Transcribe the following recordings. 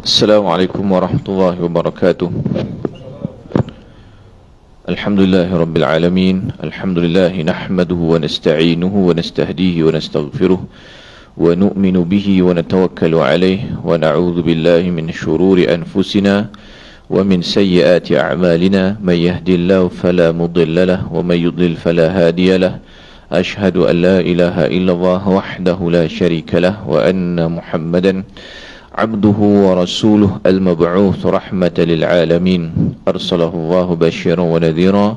السلام عليكم ورحمة الله وبركاته. الحمد لله رب العالمين. الحمد لله نحمده ونستعينه ونستهديه ونستغفره ونؤمن به ونتوكل عليه ونعوذ بالله من شرور أنفسنا ومن سيئات أعمالنا. من يهدي الله فلا مضل له ومن يضلل فلا هادي له. أشهد أن لا إله إلا الله وحده لا شريك له وأن محمدا عبده ورسوله المبعوث رحمة للعالمين. أرسله الله بشيرا ونذيرا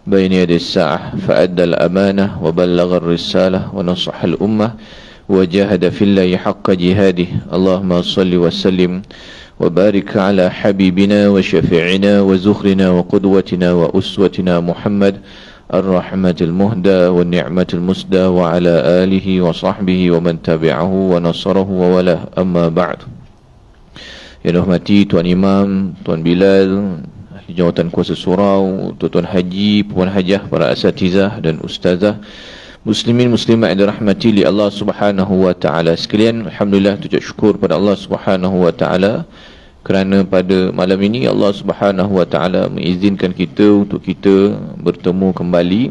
بين يدي الساعة فأدى الأمانة وبلغ الرسالة ونصح الأمة وجاهد في الله حق جهاده. اللهم صل وسلم وبارك على حبيبنا وشفيعنا وزخرنا وقدوتنا وأسوتنا محمد الرحمة المهدى والنعمة المسدى وعلى آله وصحبه ومن تبعه ونصره ووله. أما بعد. Yang dihormati Tuan Imam, Tuan Bilal, Ahli Jawatan Kuasa Surau, Tuan Haji, Puan Hajah, para asatizah dan ustazah, muslimin muslimat yang dirahmati oleh Allah Subhanahu wa taala sekalian. Alhamdulillah, tujuh syukur pada Allah Subhanahu wa taala kerana pada malam ini Allah Subhanahu wa taala mengizinkan kita untuk kita bertemu kembali.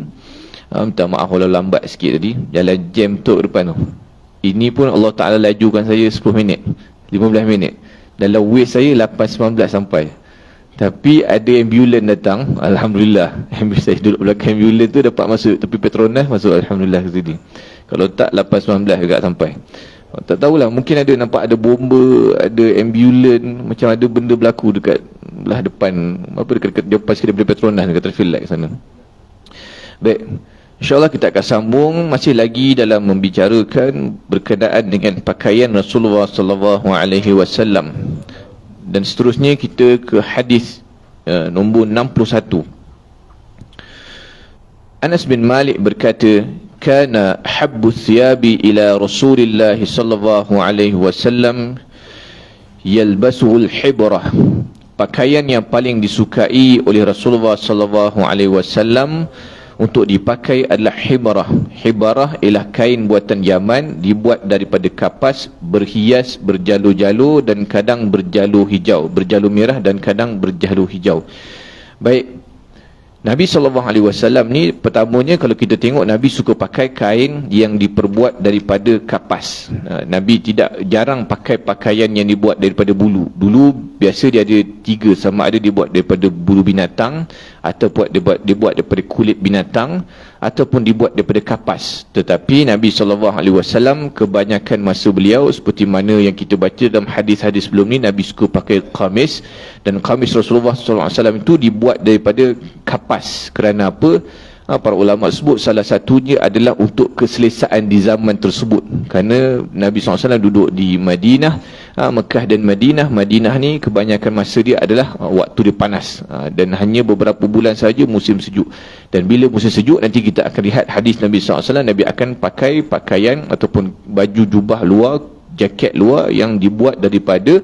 Minta maaf kalau lambat sikit tadi, jalan jam tu depan tu. Ini pun Allah Taala lajukan saya 10 minit, 15 minit. Dalam waste saya 8.19 sampai. Tapi ada ambulans datang, alhamdulillah. Ambulans saya duduk belakang ambulans tu dapat masuk tepi Petronas, masuk alhamdulillah ke sini. Kalau tak 8.19 juga sampai. Tak tahulah, mungkin ada nampak ada bomba, ada ambulans, macam ada benda berlaku dekat belah depan, apa dekat depan sikit daripada Petronas, dekat traffic light sana. Baik, InsyaAllah kita akan sambung masih lagi dalam membicarakan berkenaan dengan pakaian Rasulullah sallallahu alaihi wasallam. Dan seterusnya kita ke hadis nombor 61. Anas bin Malik berkata, kana habbu thiyabi ila Rasulillah sallallahu alaihi wasallam yalbasuhu al-hibrah. Pakaian yang paling disukai oleh Rasulullah sallallahu alaihi wasallam untuk dipakai adalah hibrah. Hibrah ialah kain buatan Yaman, dibuat daripada kapas, berhias, berjalur-jalur dan kadang berjalur hijau, berjalur merah dan kadang berjalur hijau. Baik, Nabi SAW ni pertamanya kalau kita tengok, Nabi suka pakai kain yang diperbuat daripada kapas. Nabi jarang pakai pakaian yang dibuat daripada bulu. Dulu biasa dia ada tiga, sama ada dibuat daripada bulu binatang, ataupun dibuat daripada kulit binatang, ataupun dibuat daripada kapas. Tetapi Nabi SAW kebanyakan masa beliau, seperti mana yang kita baca dalam hadis-hadis sebelum ni, Nabi suka pakai kamis. Dan kamis Rasulullah SAW itu dibuat daripada kapas. Kerana apa? Para ulama sebut salah satunya adalah untuk keselesaan di zaman tersebut. Kerana Nabi SAW duduk di Madinah, Mekah dan Madinah. Madinah ni kebanyakan masa dia adalah waktu dia panas, dan hanya beberapa bulan saja musim sejuk. Dan bila musim sejuk, nanti kita akan lihat hadis Nabi SAW, Nabi akan pakai pakaian ataupun baju jubah luar, jaket luar yang dibuat daripada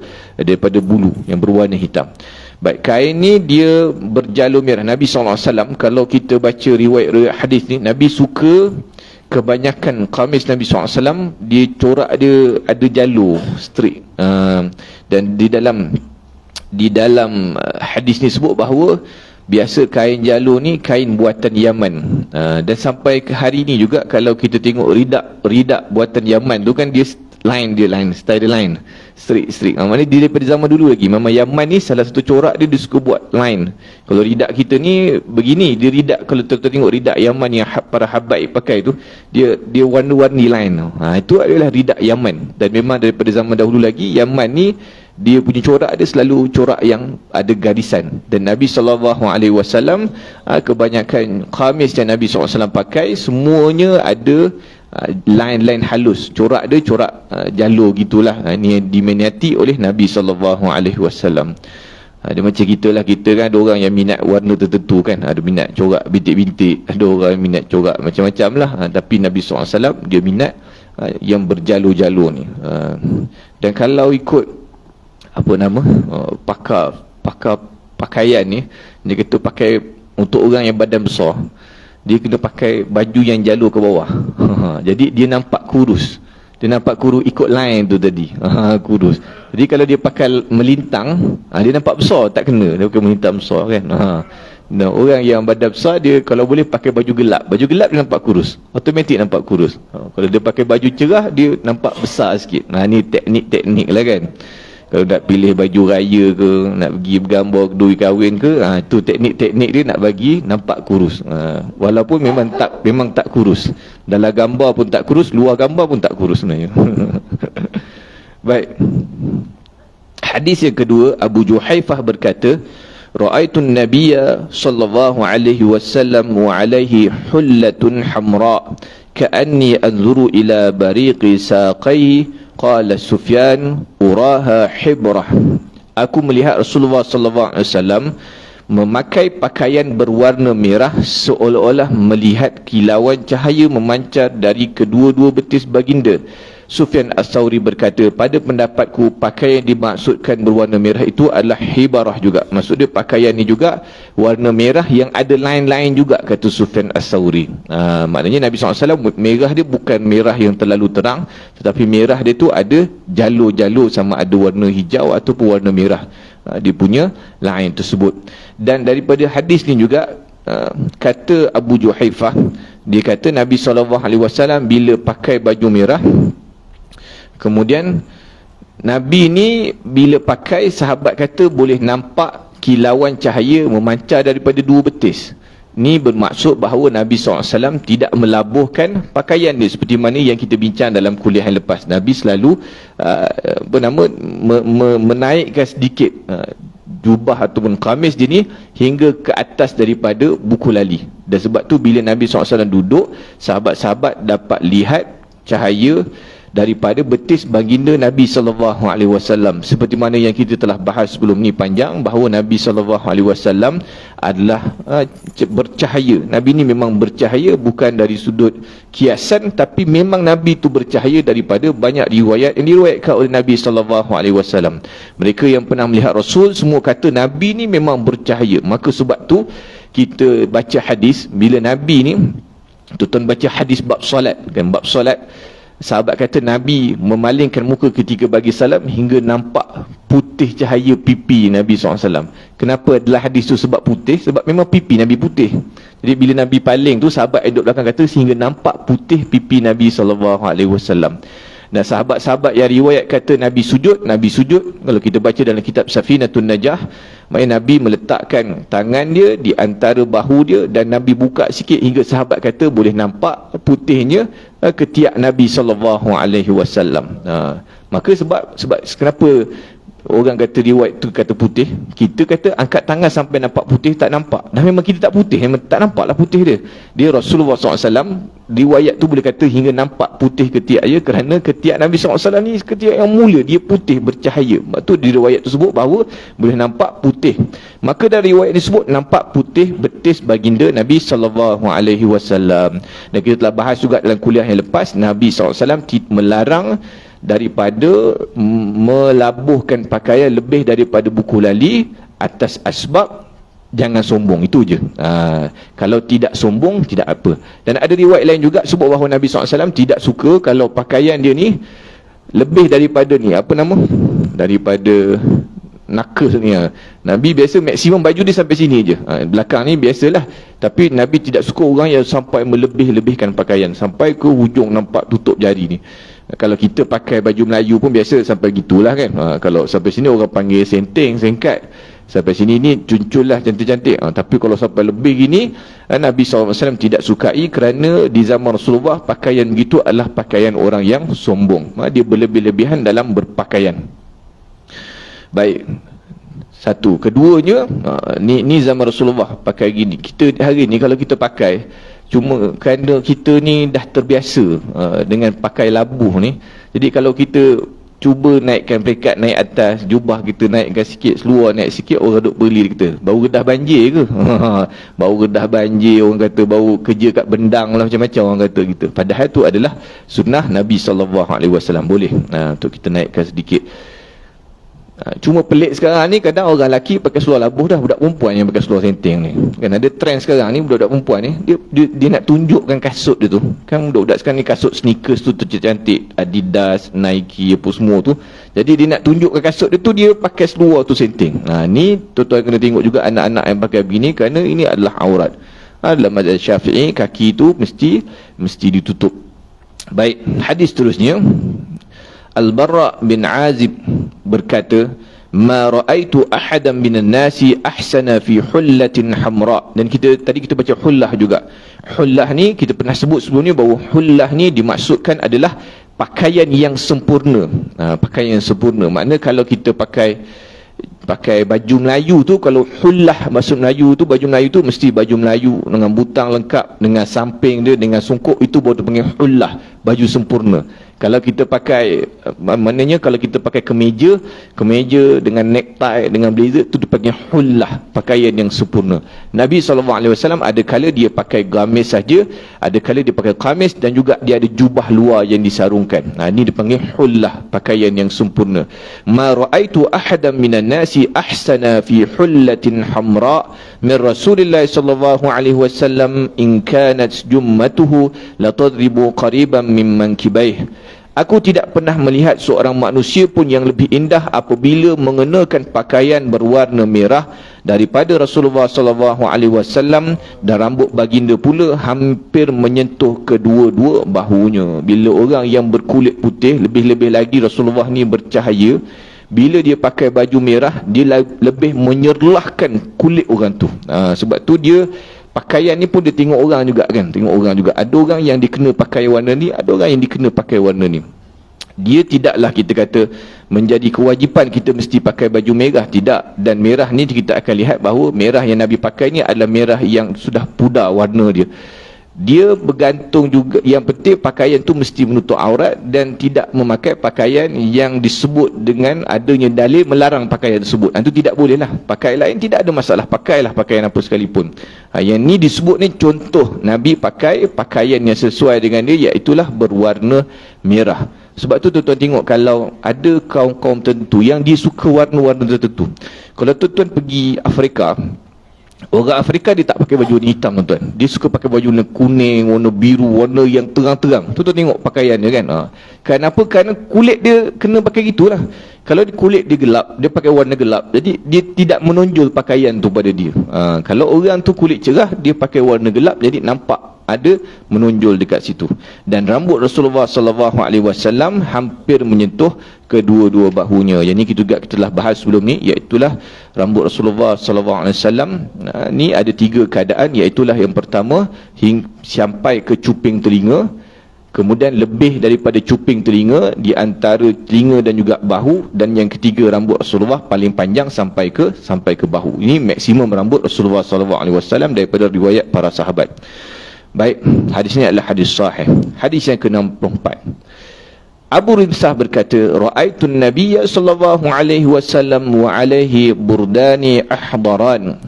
bulu yang berwarna hitam. Baik, kain ni dia berjalur merah. Nabi SAW, kalau kita baca riwayat hadis ni, Nabi suka kebanyakan kamis Nabi SAW, dia corak dia ada jalur straight. Dan di dalam hadis ni sebut bahawa biasa kain jalur ni kain buatan Yaman. Dan sampai ke hari ni juga, kalau kita tengok ridak buatan Yaman tu kan, dia style dia line straight. Maknanya dia daripada zaman dulu lagi. Memang Yaman ni salah satu corak dia suka buat line. Kalau ridak kita ni begini, dia ridak, kalau kita tengok ridak Yaman yang para habaib pakai tu, dia warna-warni line. Itu adalah ridak Yaman. Dan memang daripada zaman dahulu lagi, Yaman ni dia punya corak dia selalu corak yang ada garisan. Dan Nabi SAW, kebanyakan kamis yang Nabi SAW pakai, semuanya ada line-line halus. Corak dia corak jalur gitulah. Ini yang diminati oleh Nabi SAW. Dia macam kita lah, kita kan ada orang yang minat warna tertentu kan, ada minat corak bintik-bintik, ada orang yang minat corak macam-macam lah. Tapi Nabi SAW dia minat yang berjalur-jalur ni. Dan kalau ikut pakaian ni, dia kata pakai untuk orang yang badan besar, dia kena pakai baju yang jalur ke bawah. Jadi dia nampak kurus. Dia nampak kurus ikut line tu tadi. Kurus. Jadi kalau dia pakai melintang, dia nampak besar, tak kena. Dia pakai melintang besar kan. Nah, orang yang badan besar, dia kalau boleh pakai baju gelap. Baju gelap dia nampak kurus. Automatik nampak kurus. Kalau dia pakai baju cerah, dia nampak besar sikit. Ni teknik-teknik lah kan. Kalau nak pilih baju raya ke, nak pergi bergambar dui kahwin ke, tu teknik-teknik dia nak bagi nampak kurus. Walaupun memang tak kurus. Dalam gambar pun tak kurus, luar gambar pun tak kurus sebenarnya. Baik. Hadis yang kedua, Abu Juhaifah berkata, Ra'aitun Nabiyya sallallahu alaihi wasallam wa alaihi hullatun hamra ka'anni anzuru ila bariqi saqai. Qala Sufyan, uraha hibrah. Aku melihat Rasulullah sallallahu alaihi wasallam memakai pakaian berwarna merah seolah-olah melihat kilauan cahaya memancar dari kedua-dua betis baginda. Sufyan As-Sauri berkata, pada pendapatku pakaian dimaksudkan berwarna merah itu adalah hibarah juga. Maksud dia pakaian ni juga warna merah yang ada line-line juga, kata Sufyan As-Sauri. Maknanya Nabi SAW merah dia bukan merah yang terlalu terang, tetapi merah dia tu ada jalur-jalur, sama ada warna hijau ataupun warna merah. Dia punya line tersebut. Dan daripada hadis ni juga, kata Abu Juhaifah, dia kata Nabi SAW bila pakai baju merah, kemudian Nabi ni bila pakai, sahabat kata boleh nampak kilauan cahaya memancar daripada dua betis. Ni bermaksud bahawa Nabi SAW tidak melabuhkan pakaian dia, seperti mana yang kita bincang dalam kuliah yang lepas. Nabi selalu menaikkan sedikit jubah ataupun kamis dia ni hingga ke atas daripada buku lali. Dan sebab tu bila Nabi SAW duduk, sahabat-sahabat dapat lihat cahaya daripada betis baginda Nabi SAW. Seperti mana yang kita telah bahas sebelum ni panjang, bahawa Nabi SAW adalah bercahaya. Nabi ni memang bercahaya, bukan dari sudut kiasan, tapi memang Nabi tu bercahaya daripada banyak riwayat yang diriwayatkan oleh Nabi SAW. Mereka yang pernah melihat Rasul semua kata Nabi ni memang bercahaya. Maka sebab tu kita baca hadis, bila Nabi ni, tuan baca hadis bab solat kan, bab solat, sahabat kata Nabi memalingkan muka ketika bagi salam hingga nampak putih cahaya pipi Nabi SAW. Kenapa adalah hadis tu sebab putih? Sebab memang pipi Nabi putih. Jadi bila Nabi paling tu, sahabat yang duduk belakang kata sehingga nampak putih pipi Nabi SAW. Dan sahabat-sahabat yang riwayat kata Nabi sujud, kalau kita baca dalam kitab Safinatun Najah, maknanya Nabi meletakkan tangan dia di antara bahu dia dan Nabi buka sikit hingga sahabat kata boleh nampak putihnya ketiak Nabi SAW. Maka sebab kenapa orang kata riwayat tu kata putih, kita kata angkat tangan sampai nampak putih, tak nampak. Dan memang kita tak putih, memang tak nampak lah putih dia. Dia Rasulullah SAW, riwayat tu boleh kata hingga nampak putih ketiak dia, kerana ketiak Nabi SAW ni ketiak yang mulia, dia putih bercahaya. Sebab tu di riwayat tersebut bahawa boleh nampak putih. Maka dari riwayat disebut nampak putih betis baginda Nabi SAW. Dan kita telah bahas juga dalam kuliah yang lepas, Nabi SAW melarang daripada melabuhkan pakaian lebih daripada buku lali atas asbab jangan sombong. Itu je. Kalau tidak sombong, tidak apa. Dan ada riwayat lain juga sebut bahawa Nabi SAW tidak suka kalau pakaian dia ni lebih daripada ni, apa nama, daripada nakas ni. Nabi biasa maksimum baju dia sampai sini je. Belakang ni biasalah. Tapi Nabi tidak suka orang yang sampai melebih-lebihkan pakaian sampai ke hujung nampak tutup jari ni. Kalau kita pakai baju Melayu pun biasa sampai gitulah kan. Kalau sampai sini orang panggil senteng, sengkat. Sampai sini ni cuncul lah cantik-cantik. Tapi kalau sampai lebih gini, Nabi SAW tidak sukai, kerana di zaman Rasulullah pakaian begitu adalah pakaian orang yang sombong. Dia berlebih-lebihan dalam berpakaian. Baik. Satu. Keduanya, ni zaman Rasulullah pakai gini. Kita hari ni kalau kita pakai, cuma kerana kita ni dah terbiasa dengan pakai labuh ni. Jadi kalau kita cuba naikkan peringkat, naik atas, jubah kita naikkan sikit, seluar naik sikit, orang duk beli kita, bau redah banjir ke? Bau redah banjir, orang kata bau kerja kat bendang lah, macam-macam orang kata gitu. Padahal tu adalah sunnah Nabi SAW. Boleh untuk kita naikkan sedikit. Cuma pelik sekarang ni, kadang orang lelaki pakai seluar labuh dah, budak perempuan yang pakai seluar senteng ni. Kan ada trend sekarang ni, budak-budak perempuan ni, dia nak tunjukkan kasut dia tu. Kan budak-budak sekarang ni kasut sneakers tu cantik, Adidas, Nike apa semua tu. Jadi dia nak tunjukkan kasut dia tu, dia pakai seluar tu senteng. Ni tuan-tuan kena tengok juga anak-anak yang pakai begini, kerana ini adalah aurat. Dalam mazhab Syafi'i, kaki tu mesti ditutup. Baik, hadis seterusnya, Al-Barra bin Azib berkata, ma ra'aitu ahadan minan nasi ahsana fi hullatin hamra. Dan tadi kita baca hullah juga. Hullah ni kita pernah sebut sebelum ni, bahawa hullah ni dimaksudkan adalah pakaian yang sempurna. Pakaian yang sempurna, makna kalau kita pakai baju Melayu tu, kalau hullah maksud Melayu tu, baju Melayu tu mesti baju Melayu dengan butang lengkap, dengan samping dia, dengan songkok, itu baru dipanggil hullah, baju sempurna. Kalau kita pakai, maknanya kalau kita pakai kemeja dengan necktie, dengan blazer, itu dipanggil hullah, pakaian yang sempurna. Nabi SAW ada kala dia pakai gamis saja, ada kala dia pakai kamis, dan juga dia ada jubah luar yang disarungkan. Ini dipanggil hullah, pakaian yang sempurna. Ma ra'aitu ahadan minan nasi ahsana fi hullatin hamra min Rasulillah sallallahu alaihi wasallam in kanat jummatuhu la tadribu qariban min mankibaih. Aku tidak pernah melihat seorang manusia pun yang lebih indah apabila mengenakan pakaian berwarna merah daripada Rasulullah sallallahu alaihi wasallam, dan rambut baginda pula hampir menyentuh kedua-dua bahunya. Bila orang yang berkulit putih, lebih-lebih lagi Rasulullah ni bercahaya, bila dia pakai baju merah, dia lebih menyerlahkan kulit orang tu. Sebab tu dia pakaian ni pun dia tengok orang juga kan, ada orang yang dikena pakai warna ni, ada orang yang dikena pakai warna ni. Dia tidaklah kita kata menjadi kewajipan kita mesti pakai baju merah, tidak. Dan merah ni kita akan lihat bahawa merah yang Nabi pakai ni adalah merah yang sudah pudar warna dia. Dia bergantung juga, yang penting pakaian tu mesti menutup aurat, dan tidak memakai pakaian yang disebut dengan adanya dalil melarang pakaian tersebut. Itu tidak boleh lah. Pakaian lain tidak ada masalah, pakailah pakaian apa sekalipun. Yang ni disebut ni contoh Nabi pakai pakaian yang sesuai dengan dia, iaitulah berwarna merah. Sebab tu tuan-tuan tengok, kalau ada kaum-kaum tertentu yang dia suka warna-warna tertentu. Kalau tuan-tuan pergi Afrika, orang Afrika dia tak pakai baju warna hitam tuan-tuan. Dia suka pakai baju warna kuning, warna biru, warna yang terang-terang. Tuan-tuan tengok pakaian dia kan. Kenapa? Kerana kulit dia kena pakai gitulah. Kalau kulit dia gelap, dia pakai warna gelap, jadi dia tidak menonjol pakaian tu pada dia. Kalau orang tu kulit cerah, dia pakai warna gelap, jadi nampak ada menonjol dekat situ. Dan rambut Rasulullah sallallahu alaihi wasallam hampir menyentuh kedua-dua bahunya. Yang ni kita telah bahas sebelum ni, iaitulah rambut Rasulullah sallallahu alaihi wasallam ni ada 3 keadaan, iaitulah yang pertama sampai ke cuping telinga, kemudian lebih daripada cuping telinga, di antara telinga dan juga bahu, dan yang ketiga rambut Rasulullah paling panjang sampai ke bahu. Ini maksimum rambut Rasulullah sallallahu alaihi wasallam daripada riwayat para sahabat. Baik, hadis ini adalah hadis sahih. Hadis yang ke-64. Abu Rimsah berkata, ra'aitun nabiyya sallallahu alaihi wasallam wa alaihi burdani ahdaran.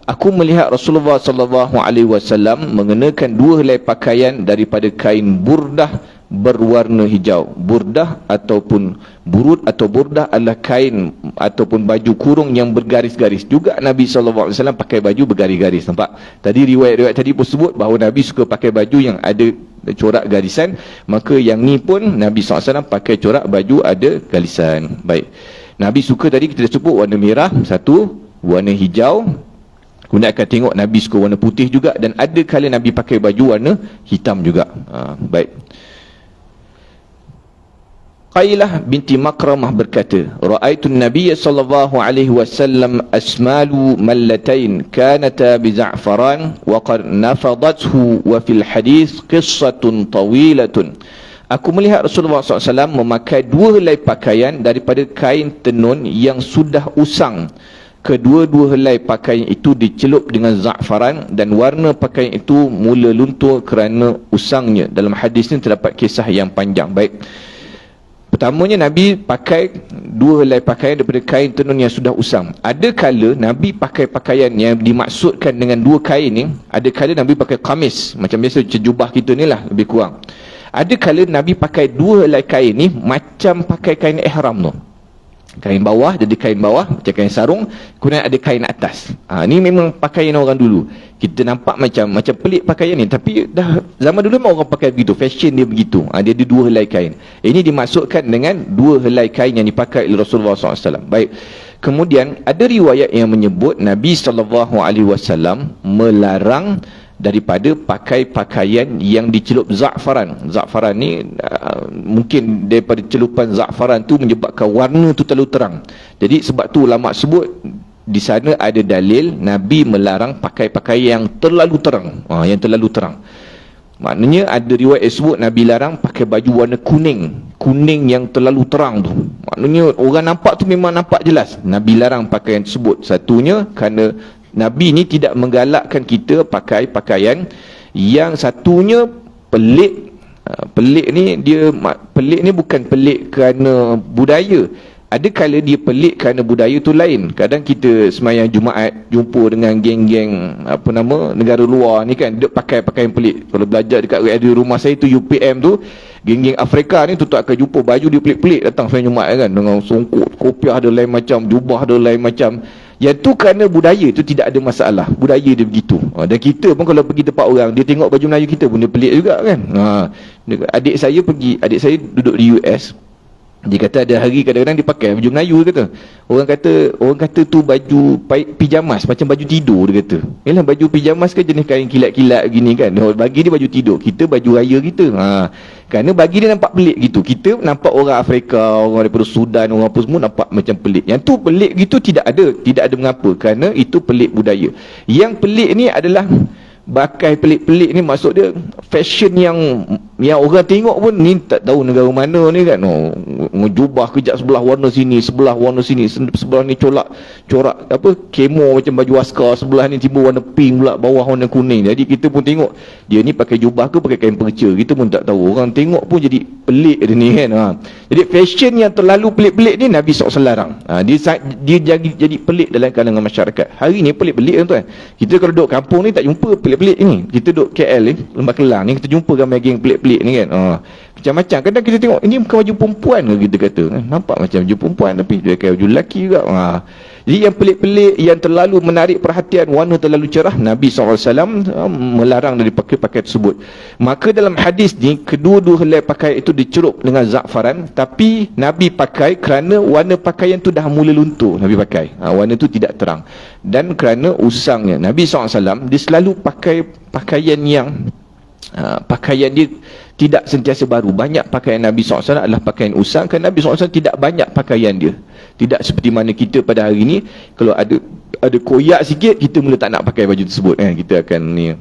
Aku melihat Rasulullah sallallahu alaihi wasallam mengenakan 2 helai pakaian daripada kain burdah berwarna hijau. Burdah ataupun burud atau burdah adalah kain ataupun baju kurung yang bergaris-garis. Juga Nabi SAW pakai baju bergaris-garis. Nampak? Tadi riwayat-riwayat tadi pun sebut bahawa Nabi suka pakai baju yang ada corak garisan. Maka yang ni pun Nabi SAW pakai corak baju ada garisan. Baik, Nabi suka, tadi kita dah sebut warna merah satu, warna hijau. Kemudian akan tengok Nabi suka warna putih juga, dan ada kala Nabi pakai baju warna hitam juga. Baik. Qailah binti Makramah berkata, ra'aitu an-nabiy sallallahu alaihi wasallam asmalu mallatain kanata bi za'faran wa qad nafadathu wa fil hadis qissatun tawilatun. Aku melihat Rasulullah SAW memakai 2 helai pakaian daripada kain tenun yang sudah usang. Kedua-dua helai pakaian itu dicelup dengan za'faran, dan warna pakaian itu mula luntur kerana usangnya. Dalam hadis ini terdapat kisah yang panjang. Baik. Pertamanya Nabi pakai 2 helai pakaian daripada kain tenun yang sudah usang. Ada kala Nabi pakai pakaian yang dimaksudkan dengan 2 kain ni, ada kala Nabi pakai kamis, macam biasa jubah kita ni lah, lebih kurang. Ada kala Nabi pakai 2 helai kain ni macam pakai kain ihram tu. Kain bawah, jadi kain bawah macam kain sarung, kemudian ada kain atas. Ni memang pakaian orang dulu. Kita nampak macam pelik pakaian ni, tapi dah zaman dulu memang orang pakai begitu, fashion dia begitu. Dia ada dua helai kain. Ini dimaksudkan dengan dua helai kain yang dipakai oleh Rasulullah SAW. Baik. Kemudian ada riwayat yang menyebut Nabi SAW melarang daripada pakai pakaian yang dicelup za'faran. Za'faran ni mungkin daripada celupan za'faran tu menyebabkan warna tu terlalu terang. Jadi sebab tu ulama sebut di sana ada dalil Nabi melarang pakai pakaian yang terlalu terang. Yang terlalu terang. Maknanya ada riwayat sebut Nabi larang pakai baju warna kuning. Kuning yang terlalu terang tu. Maknanya orang nampak tu memang nampak jelas. Nabi larang pakaian tersebut. Satunya kerana Nabi ni tidak menggalakkan kita pakai pakaian yang satunya pelik. Pelik ni pelik ni bukan pelik kerana budaya. Ada kala dia pelik kerana budaya tu lain. Kadang kita semayang Jumaat jumpa dengan geng-geng negara luar ni kan, dia pakai pakaian pelik. Kalau belajar dekat rumah saya tu UPM tu, geng-geng Afrika ni tu tak akan jumpa baju dia pelik-pelik datang semayang Jumaat kan, dengan songkok, kopiah ada lain macam, jubah ada lain macam. Yang tu kerana budaya tu tidak ada masalah. Budaya dia begitu. Dan kita pun kalau pergi tempat orang, dia tengok baju Melayu kita pun dia pelik juga kan. Adik saya duduk di US. Dia kata ada hari kadang-kadang dia pakai baju Melayu, dia kata. Orang kata tu baju pijamas, macam baju tidur, dia kata. Yalah, baju pijamas kan jenis kain kilat-kilat gini kan. Bagi dia baju tidur, kita baju raya kita. Kerana bagi dia nampak pelik gitu. Kita nampak orang Afrika, orang daripada Sudan, orang apa semua nampak macam pelik. Yang tu pelik gitu tidak ada mengapa, kerana itu pelik budaya. Yang pelik ni adalah pakai pelik-pelik ni, maksud dia fashion yang orang tengok pun ni tak tahu negara mana ni kan. Jubah kejap sebelah warna sini, sebelah warna sini, sebelah ni corak kemo macam baju askar, sebelah ni tiba warna pink pula, bawah warna kuning. Jadi kita pun tengok dia ni pakai jubah ke pakai kain perca, kita pun tak tahu. Orang tengok pun jadi pelik dia ni kan. Jadi fashion yang terlalu pelik-pelik ni Nabi SAW larang. Dia jadi pelik dalam kalangan masyarakat. Hari ni pelik-pelik tuan. Kita kalau duduk kampung ni tak jumpa pelik-pelik ni. Kita duduk KL ni, Lembah Kelang ni, kita jumpa ramai geng pelik-pelik ni kan. Macam-macam. Kadang kita tengok ini bukan baju perempuan ke, kita kata. Nampak macam baju perempuan tapi dia pakai baju lelaki juga. Jadi yang pelik-pelik, yang terlalu menarik perhatian, warna terlalu cerah, Nabi SAW melarang dari pakai tersebut. Maka dalam hadis ni, kedua-dua helai pakaian itu dicerup dengan za'faran, tapi Nabi pakai kerana warna pakaian tu dah mula luntur. Nabi pakai. Warna tu tidak terang. Dan kerana usangnya. Nabi SAW, dia selalu pakai pakaian yang pakaian dia tidak sentiasa baru. Banyak pakaian Nabi SAW adalah pakaian usang, kerana Nabi SAW tidak banyak pakaian dia. Tidak seperti mana kita pada hari ini, kalau ada koyak sikit, kita mula tak nak pakai baju tersebut kan. Kita akan ni,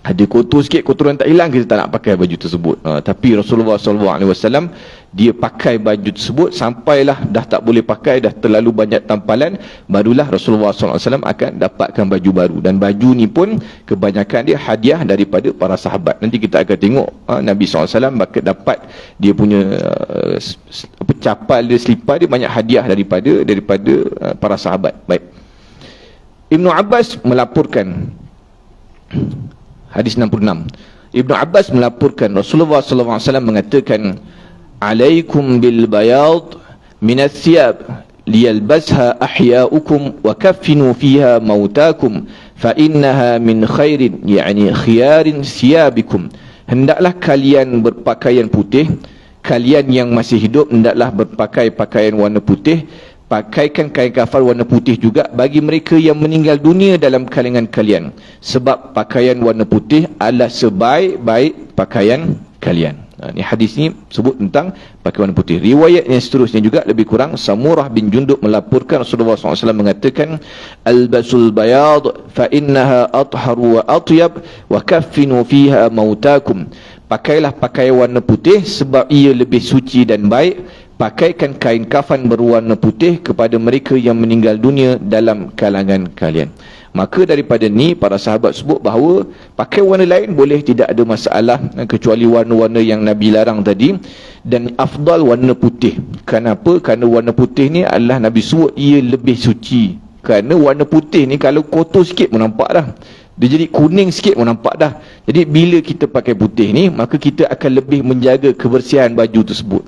ada kotor sikit, kotoran tak hilang, kita tak nak pakai baju tersebut. Tapi Rasulullah SAW dia pakai baju tersebut sampailah dah tak boleh pakai, dah terlalu banyak tampalan, barulah Rasulullah SAW akan dapatkan baju baru. Dan baju ni pun kebanyakan dia hadiah daripada para sahabat. Nanti kita akan tengok Nabi SAW dapat dia punya capal dia, selipar dia, banyak hadiah daripada para sahabat. Baik. Ibnu Abbas melaporkan, hadis 66. Ibnu Abbas melaporkan Rasulullah SAW mengatakan, "Alaikum bil bayad min ath-thiyab liyalbasha ahya'ukum wa kaffinu fiha mautakum fa innaha min khairin, yani khiyarin thiyabikum." Hendaklah kalian berpakaian putih, kalian yang masih hidup hendaklah berpakai pakaian warna putih. Pakaikan kain kafan warna putih juga bagi mereka yang meninggal dunia dalam kalangan kalian, sebab pakaian warna putih adalah sebaik-baik pakaian kalian. Ini hadis ni sebut tentang pakaian warna putih. Riwayat yang seterusnya juga lebih kurang, Samurah bin Jundub melaporkan Rasulullah SAW mengatakan, "Albasul bayad fa innaha atharu wa atyab wa kaffinu fiha mautakum." Pakailah pakaian warna putih sebab ia lebih suci dan baik. Pakaikan kain kafan berwarna putih kepada mereka yang meninggal dunia dalam kalangan kalian. Maka daripada ni para sahabat sebut bahawa pakai warna lain boleh, tidak ada masalah, kecuali warna-warna yang Nabi larang tadi. Dan afdal warna putih. Kenapa? Kerana warna putih ni adalah Nabi sebut ia lebih suci. Kerana warna putih ni kalau kotor sikit pun nampak dah. Dia jadi kuning sikit pun nampak dah. Jadi bila kita pakai putih ni, maka kita akan lebih menjaga kebersihan baju tersebut.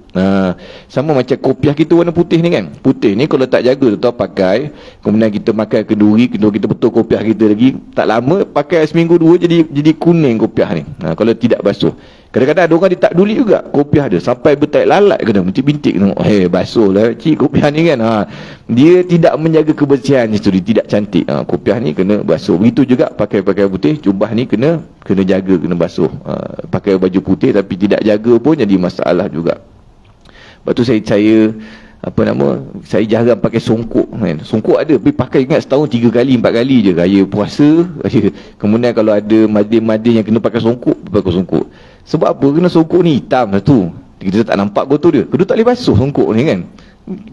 Sama macam kopiah kita warna putih ni kan. Putih ni kalau tak jaga tu pakai, kemudian kita makan kenduri, kita betul kopiah kita lagi, tak lama pakai seminggu dua jadi kuning kopiah ni. Kalau tidak basuh. Kadang-kadang ada orang dia tak peduli juga kopiah dia sampai bertaik lalat kena bintik-bintik tengok, basuh lah cik kopiah ni kan. Dia tidak menjaga kebersihan itu, dia tidak cantik. Kopiah ni kena basuh. Begitu juga pakai putih, jubah ni kena jaga, kena basuh. Pakai baju putih tapi tidak jaga pun jadi masalah juga. Lepas tu saya saya jarang pakai songkok kan. Songkok ada tapi pakai ingat setahun 3 kali 4 kali je, raya puasa. Kemudian kalau ada madin-madin yang kena pakai songkok, pakai songkok. Sebab apa? Kena songkok ni hitam lah tu, kita tak nampak kotor dia. Kedua tak boleh basuh songkok ni kan.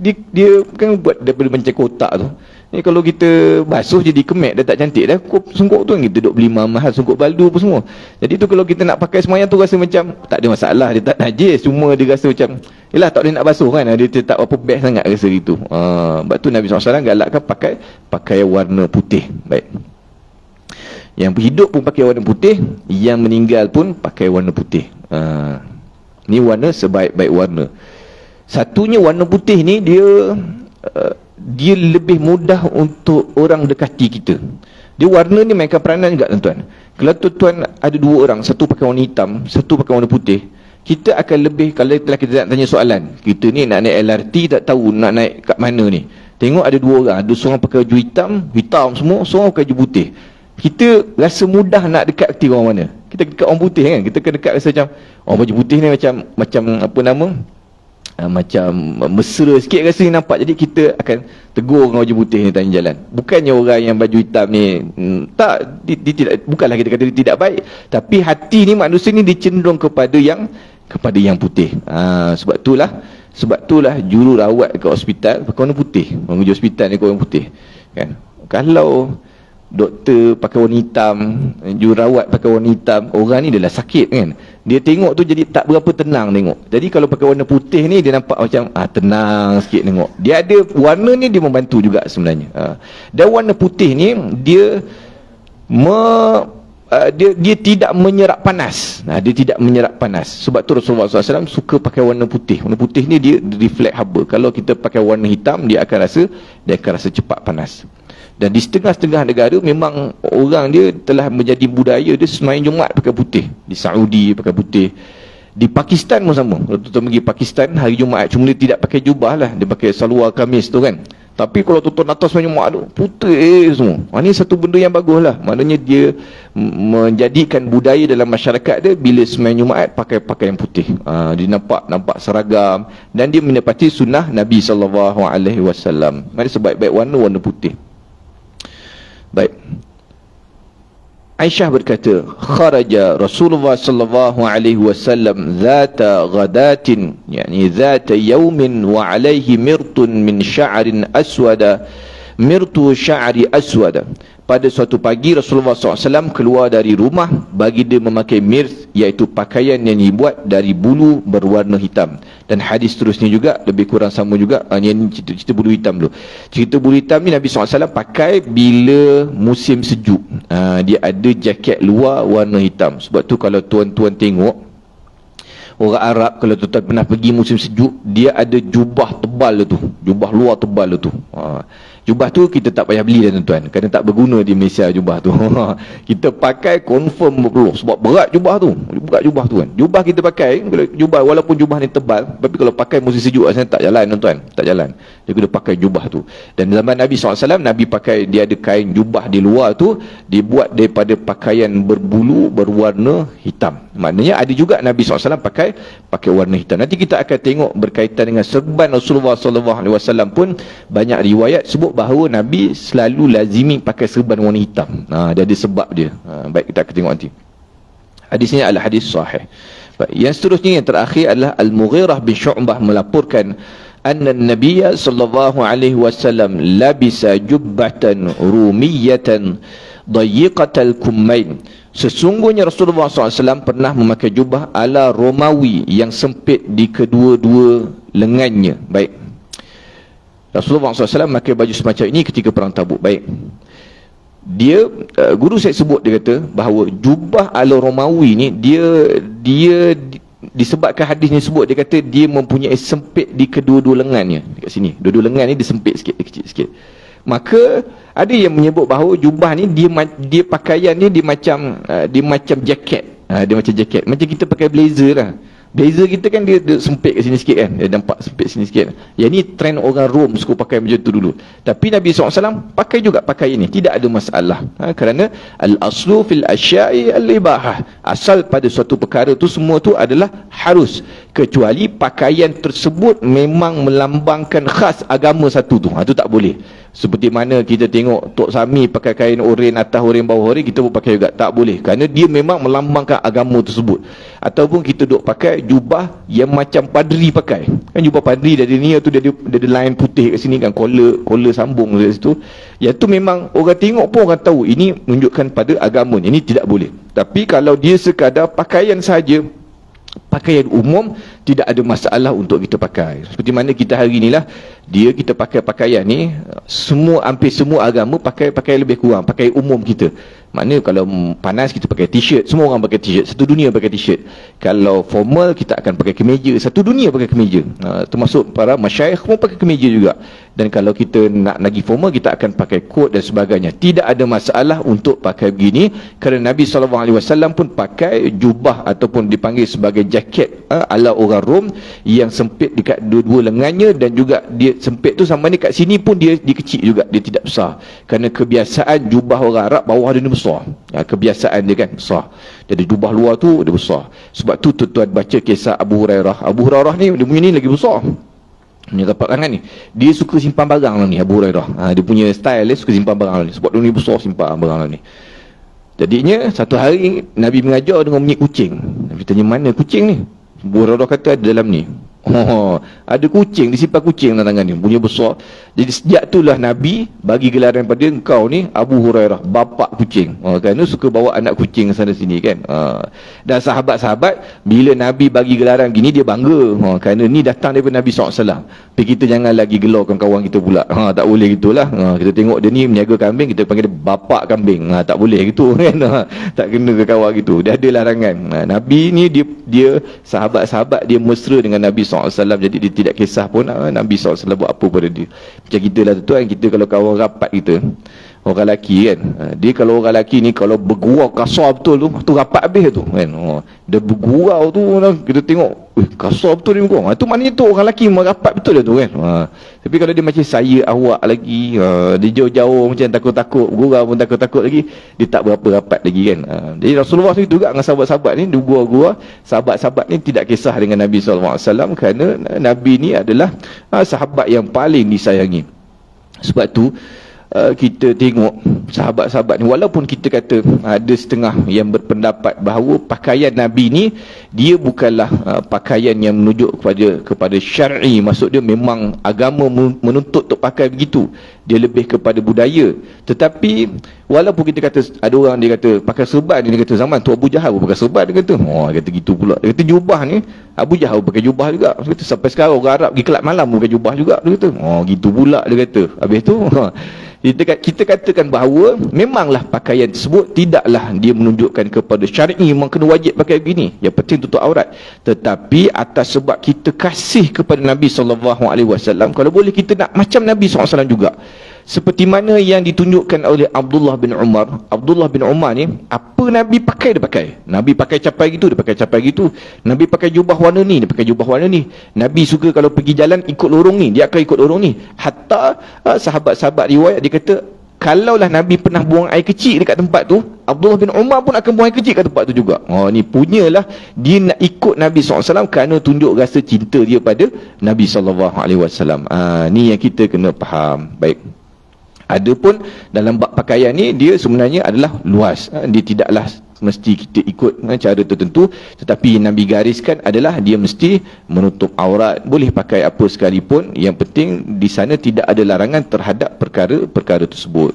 Dia kan buat daripada macam kotak tu. Ni kalau kita basuh jadi kemek, dah tak cantik dah. Songkok tu kan kita duk beli mahal, songkok baldu apa semua. Jadi tu kalau kita nak pakai semayang tu rasa macam tak ada masalah, dia tak najis, cuma dia rasa macam yelah tak boleh nak basuh kan. Dia tak apa best sangat rasa gitu. Sebab tu Nabi SAW galakkan pakai warna putih. Baik. Yang hidup pun pakai warna putih, yang meninggal pun pakai warna putih. Ni warna sebaik-baik warna. Satunya warna putih ni dia lebih mudah untuk orang dekati kita. Dia warna ni mainkan peranan juga tuan-tuan. Kalau tuan-tuan ada 2 orang, satu pakai warna hitam, satu pakai warna putih, kita akan lebih, kalau kita nak tanya soalan, kita ni nak naik LRT tak tahu nak naik kat mana ni. Tengok ada 2 orang, ada seorang pakai baju hitam semua, seorang pakai baju putih. Kita rasa mudah nak dekat orang mana. Kita dekat orang putih kan. Kita akan dekat rasa macam baju putih ni macam apa nama? Macam mesra sikit rasa ni nampak. Jadi kita akan tegur dengan baju putih ni tanya jalan. Bukannya orang yang baju hitam ni dia tidak, bukanlah kita kata dia tidak baik, tapi hati ni manusia ni dia cenderung kepada yang putih. Sebab itulah jururawat kat hospital pakai warna putih. Orang hospital ni pakai warna putih kan. Kalau doktor pakai warna hitam, jururawat pakai warna hitam, orang ni dia lah sakit kan. Dia tengok tu jadi tak berapa tenang tengok. Jadi kalau pakai warna putih ni dia nampak macam tenang sikit tengok. Dia ada warna ni, dia membantu juga sebenarnya. Dan warna putih ni dia tidak menyerap panas. Dia tidak menyerap panas. Sebab tu Rasulullah SAW suka pakai warna putih. Warna putih ni dia reflect haba. Kalau kita pakai warna hitam, dia akan rasa cepat panas. Dan di setengah-setengah negara memang orang dia telah menjadi budaya dia sembahyang Jumaat pakai putih. Di Saudi pakai putih. Di Pakistan pun sama. Kalau tuan pergi Pakistan hari Jumaat, cuma dia tidak pakai jubah lah, dia pakai salwar kamis tu kan. Tapi kalau tuan atas sembahyang Jumaat tu putih semua. Ini satu benda yang bagus lah. Maknanya dia menjadikan budaya dalam masyarakat dia bila sembahyang Jumaat pakai pakaian putih. Dia nampak seragam dan dia menepati sunnah Nabi SAW. Maknanya sebaik-baik warna putih. Baik. Aisyah berkata, kharaja Rasulullah sallallahu alaihi wasallam zata ghadatin, yani zata yawmin wa alaihi mirtun min sya'rin aswada, mirtu sya'ri aswada. Pada suatu pagi Rasulullah SAW keluar dari rumah bagi dia memakai mirt, iaitu pakaian yang dibuat dari bulu berwarna hitam. Dan hadis terusnya juga lebih kurang sama juga. Ini cerita bulu hitam dulu. Cerita bulu hitam ni Nabi SAW pakai bila musim sejuk. Dia ada jaket luar warna hitam. Sebab tu kalau tuan-tuan tengok orang Arab, kalau tuan-tuan pernah pergi musim sejuk, dia ada jubah tebal tu, jubah luar tebal tu. Jubah tu kita tak payah beli dah tuan-tuan, kerana tak berguna di Malaysia jubah tu. Kita pakai confirm berpeluh, sebab berat jubah tu. Berat jubah tu kan. Jubah kita pakai, jubah walaupun jubah ni tebal, tapi kalau pakai musim sejuk rasanya tak jalan tuan-tuan, tak jalan. Dia kena pakai jubah tu. Dan zaman Nabi SAW, Nabi pakai, dia ada kain jubah di luar tu dibuat daripada pakaian berbulu berwarna hitam. Maknanya ada juga Nabi SAW pakai warna hitam. Nanti kita akan tengok berkaitan dengan serban Rasulullah SAW pun banyak riwayat sebut bahawa Nabi selalu lazimi pakai serban warna hitam. Dia ada sebab dia. Baik, kita akan tengok nanti. Hadis ini adalah hadis sahih. Baik, yang seterusnya yang terakhir adalah Al-Mughirah bin Syu'bah melaporkan anna Nabiya sallallahu alaihi wasallam labisa jubbatan rumiyatan dayiqatal kummain. Sesungguhnya Rasulullah SAW pernah memakai jubah ala Romawi yang sempit di kedua-dua lengannya. Baik, Rasulullah SAW memakai baju semacam ini ketika perang Tabuk. Baik, dia guru saya sebut, dia kata bahawa jubah ala Romawi ni dia disebabkan hadis ni sebut, dia kata dia mempunyai sempit di kedua-dua lengannya. Dekat sini dua-dua lengan ni dia sempit sikit, dia kecil sikit. Maka ada yang menyebut bahawa jubah ni dia pakaian ni dia macam jaket. Dia macam jaket, macam kita pakai blazer lah. Blazer kita kan dia sempit kat sini sikit kan, dia nampak sempit sini sikit. Yang ni trend orang Rom suka pakai macam tu dulu. Tapi Nabi SAW pakai juga pakaian ni, tidak ada masalah. Kerana al-aslu fil asya'i al-ibahah, asal pada suatu perkara tu semua tu adalah harus, kecuali pakaian tersebut memang melambangkan khas agama satu tu, tu tak boleh. Seperti mana kita tengok Tok Sami pakai kain oren atas, oren bawah oren, kita pun pakai juga, tak boleh, kerana dia memang melambangkan agama tersebut. Ataupun kita duk pakai jubah yang macam padri pakai, kan jubah padri dari ni tu dia ada line putih kat sini kan, collar sambung dari situ, yang tu memang orang tengok pun orang tahu ini menunjukkan pada agama, ini tidak boleh. Tapi kalau dia sekadar pakaian saja, pakaian umum, tidak ada masalah untuk kita pakai. Seperti mana kita hari ni lah, kita pakai pakaian ni, hampir semua agama pakai lebih kurang, pakai umum kita. Maknanya kalau panas kita pakai t-shirt, semua orang pakai t-shirt, satu dunia pakai t-shirt. Kalau formal kita akan pakai kemeja, satu dunia pakai kemeja. Termasuk para masyayikh pun pakai kemeja juga. Dan kalau kita nak lagi formal, kita akan pakai coat dan sebagainya. Tidak ada masalah untuk pakai begini, kerana Nabi SAW pun pakai jubah ataupun dipanggil sebagai jaket ala orang Rom, yang sempit dekat dua-dua lengannya, dan juga dia sempit tu sama ni kat sini pun dia kecil juga, dia tidak besar. Kerana kebiasaan jubah orang Arab bawah dia ni besar. Kebiasaan dia kan besar. Jadi jubah luar tu dia besar. Sebab tu tuan-tuan baca kisah Abu Hurairah. Abu Hurairah ni dia punya ni lagi besar. Punya tapak tangan ni, dia suka simpan barang lah ni Abu Hurairah. Dia punya style dia suka simpan barang lah ni. Sebab dia ni besar simpan barang lah ni. Jadinya satu hari Nabi mengajar dengan bunyi kucing. Nabi tanya, mana kucing ni? Abu Hurairah kata ada dalam ni. Ada kucing, disimpan kucing dalam tangan ni, bunyi besar. Jadi sejak itulah Nabi bagi gelaran pada engkau ni Abu Hurairah, bapak kucing. Kerana suka bawa anak kucing sana sini kan. Dan sahabat-sahabat bila Nabi bagi gelaran gini dia bangga. Kerana ni datang daripada Nabi SAW. Tapi kita jangan lagi gelarkan kawan kita pula. Tak boleh gitulah. Kita tengok dia ni meniaga kambing, kita panggil dia bapak kambing. Tak boleh gitu kan. Tak kena ke kawan gitu. Dia ada larangan. Nabi ni dia sahabat-sahabat dia mesra dengan Nabi SAW. Jadi dia tidak kisah pun Nabi SAW buat apa pada dia. Macam kita lah tuan, kita kalau kawan rapat kita, orang lelaki kan, dia kalau orang lelaki ni kalau bergurau kasar betul tu rapat habis tu kan. Dia bergurau tu kita tengok, kasar betul ni bergurau. Tu maknanya tu orang lelaki merapat betul dia tu kan. Tapi kalau dia macam saya, awak lagi, dia jauh-jauh macam takut-takut, bergurau pun takut-takut lagi, dia tak berapa rapat lagi kan. Jadi Rasulullah tu juga dengan sahabat-sahabat ni, dia gurau-gurau. Sahabat-sahabat ni tidak kisah dengan Nabi SAW, kerana Nabi ni adalah sahabat yang paling disayangi. Sebab tu kita tengok sahabat-sahabat ni, walaupun kita kata ada setengah yang berpendapat bahawa pakaian Nabi ni dia bukanlah pakaian yang menunjuk kepada syar'i, maksud dia memang agama menuntut untuk pakai begitu, dia lebih kepada budaya. Tetapi walaupun kita kata, ada orang dia kata pakai serban, dia kata zaman tu Abu Jahal pakai serban, dia kata dia kata gitu pula. Dia kata jubah ni Abu Jahal pakai jubah juga. Dia kata sampai sekarang orang Arab pergi kelab malam pakai jubah juga. Dia kata gitu pula, dia kata. Habis tu kita katakan bahawa memanglah pakaian tersebut tidaklah dia menunjukkan kepada syar'i memang kena wajib pakai begini, yang penting tutup aurat. Tetapi atas sebab kita kasih kepada Nabi SAW, kalau boleh kita nak macam Nabi SAW juga. Seperti mana yang ditunjukkan oleh Abdullah bin Umar. Abdullah bin Umar ni, apa Nabi pakai dia pakai. Nabi pakai capai gitu, dia pakai capai gitu. Nabi pakai jubah warna ni, dia pakai jubah warna ni. Nabi suka kalau pergi jalan ikut lorong ni, dia akan ikut lorong ni. Hatta sahabat-sahabat riwayat dia kata, kalaulah Nabi pernah buang air kecil dekat tempat tu, Abdullah bin Umar pun akan buang air kecil kat tempat tu juga. Ni punyalah dia nak ikut Nabi SAW kerana tunjuk rasa cinta dia pada Nabi SAW. Ni yang kita kena faham. Baik. Adapun dalam bab pakaian ni, dia sebenarnya adalah luas. Dia tidaklah mesti kita ikut cara tertentu, tetapi Nabi gariskan adalah dia mesti menutup aurat. Boleh pakai apa sekalipun, yang penting di sana tidak ada larangan terhadap perkara-perkara tersebut.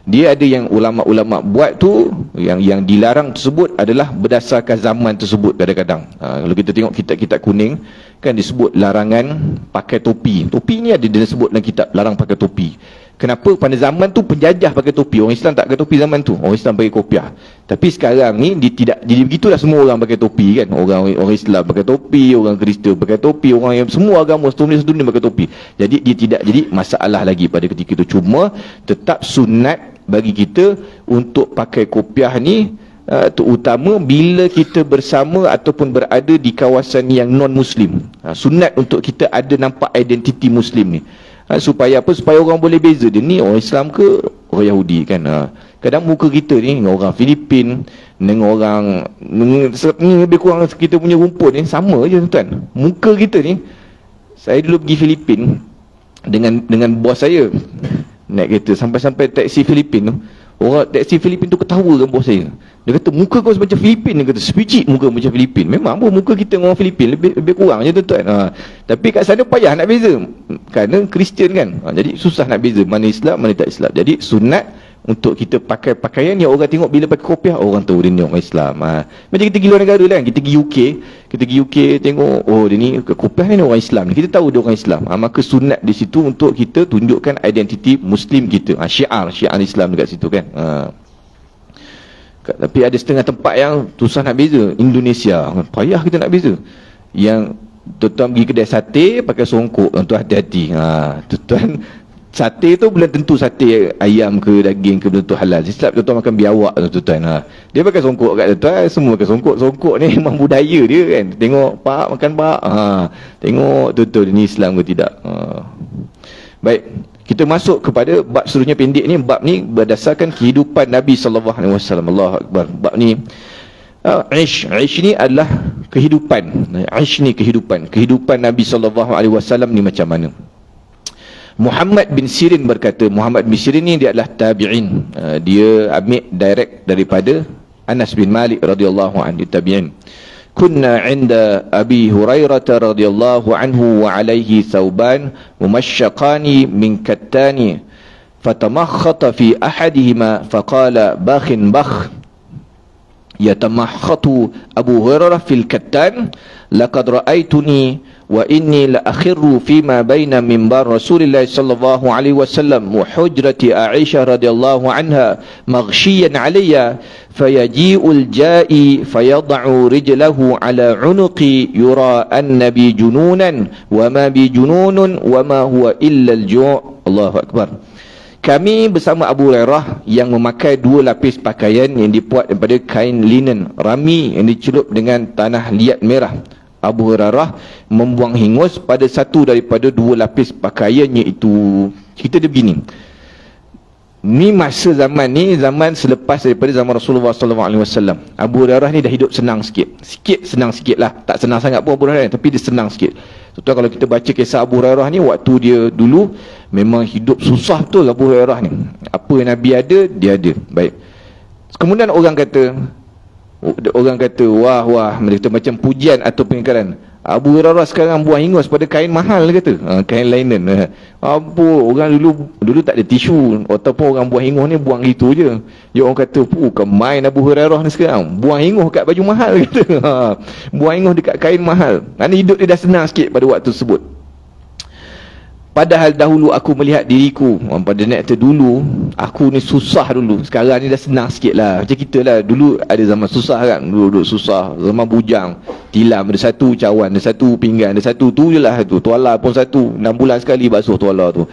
Dia ada yang ulama-ulama buat tu, yang dilarang tersebut adalah berdasarkan zaman tersebut. Kadang-kadang kalau kita tengok kitab-kitab kuning kan disebut larangan pakai topi. Topi ni ada dia sebut dalam kitab, larang pakai topi. Kenapa? Pada zaman tu penjajah pakai topi, orang Islam tak pakai topi zaman tu. Orang Islam pakai kopiah. Tapi sekarang ni tidak jadi begitulah, semua orang pakai topi kan. Orang Islam pakai topi, orang Kristian pakai topi, orang yang semua agama sedunia pakai topi. Jadi dia tidak jadi masalah lagi pada ketika itu. Cuma tetap sunat bagi kita untuk pakai kopiah ni, terutama bila kita bersama ataupun berada di kawasan yang non-Muslim. Sunat untuk kita ada nampak identiti Muslim ni. Supaya apa? Supaya orang boleh beza dia ni orang Islam ke orang Yahudi kan. Kadang muka kita ni dengan orang Filipin, dengan orang ni lebih kurang kita punya rumput ni sama je tuan. Muka kita ni, saya dulu pergi Filipin dengan bos saya naik kereta, sampai-sampai taksi Filipin tu, orang taksi Filipin tu ketawa dengan bos saya. Dia kata muka kau macam Filipin, dia kata sepicik muka macam Filipin. Memang pun muka kita dengan orang Filipin lebih kurang je tuan-tuan. Tapi kat sana payah nak beza kerana Kristian kan. Jadi susah nak beza mana Islam mana tak Islam. Jadi sunat untuk kita pakai pakaian yang orang tengok bila pakai kopiah, orang tahu dia ni orang Islam. Macam kita pergi luar negara lah kan, kita pergi UK tengok, oh dia ni kopiah ni orang Islam, kita tahu dia orang Islam. Maka sunat di situ untuk kita tunjukkan identiti Muslim kita, syiar Islam dekat situ kan. Tapi ada setengah tempat yang susah nak beza. Indonesia payah kita nak beza. Yang tuan-tuan pergi kedai sate pakai songkok, tuan-tuan hati-hati. Tuan-tuan sate tu belum tentu sate ayam ke daging ke belum tentu halal. Sebab tuan-tuan makan biawak tuan-tuan. Dia pakai songkok kat tuan-tuan, semua pakai songkok. Songkok ni memang budaya dia kan. Tengok pak makan pak. Tengok tuan-tuan ni Islam ke tidak. Baik, kita masuk kepada bab seterusnya pendek ni. Bab ni berdasarkan kehidupan Nabi sallallahu alaihi wasallam. Allahu akbar. Bab ni Aish ni adalah kehidupan. Aish ni kehidupan. Kehidupan Nabi sallallahu alaihi wasallam ni macam mana? Muhammad bin Sirin berkata, Muhammad bin Sirin ni dia adalah tabi'in. Dia ambil direct daripada Anas bin Malik radhiyallahu anhu, tabi'in. Kunna 'inda Abi Hurairah radhiyallahu anhu wa 'alaihi thawban mumashyaqani min kattani fatamakhata fi ahadihima faqala bakhin bakh. Yatamakhatu Abu Hurairah fil kattan laqad ra'aituni wa inni la akhirru fima baina minbar Rasulillah sallallahu alaihi wasallam wa hujrati Aisyah radhiyallahu anha maghshiyan alayya fayaji'ul ja'i fayad'u rijlahu ala 'unuqi yura anna bi jununan wa ma bi jununun wa ma huwa illa al-ju'. Allahu akbar. Kami bersama Abu Hurairah yang memakai 2 lapis pakaian yang dibuat daripada kain linen rami yang dicelup dengan tanah liat merah. Abu Hurairah membuang hingus pada satu daripada 2 lapis pakaiannya itu. Cerita dia begini. Ni masa zaman ni, zaman selepas daripada zaman Rasulullah SAW. Abu Hurairah ni dah hidup senang sikit. Senang sikit lah. Tak senang sangat pun Abu Hurairah, tapi dia senang sikit. Contoh kalau kita baca kisah Abu Hurairah ni, waktu dia dulu memang hidup susah betul Abu Hurairah ni. Apa yang Nabi ada, dia ada. Baik. Kemudian orang kata wah mereka macam pujian atau pengingkaran. Abu Hurairah sekarang buang hingus pada kain mahal, dia kata. Kain linen. Apa orang dulu tak ada tisu, ataupun orang buang hingus ni buang gitu je. Dia orang kata, "Bukan main Abu Hurairah ni sekarang. Buang hingus kat baju mahal," dia kata. Buang hingus dekat kain mahal. Kerana hidup dia dah senang sikit pada waktu tersebut. Padahal dahulu aku melihat diriku, pada net dulu aku ni susah dulu. Sekarang ni dah senang sikit lah. Macam kita lah, dulu ada zaman susah kan. Dulu susah, zaman bujang, tilam ada satu, cawan ada satu, pinggan ada satu. Tu je lah tu, tuala pun satu, 6 bulan sekali basuh tuala tu.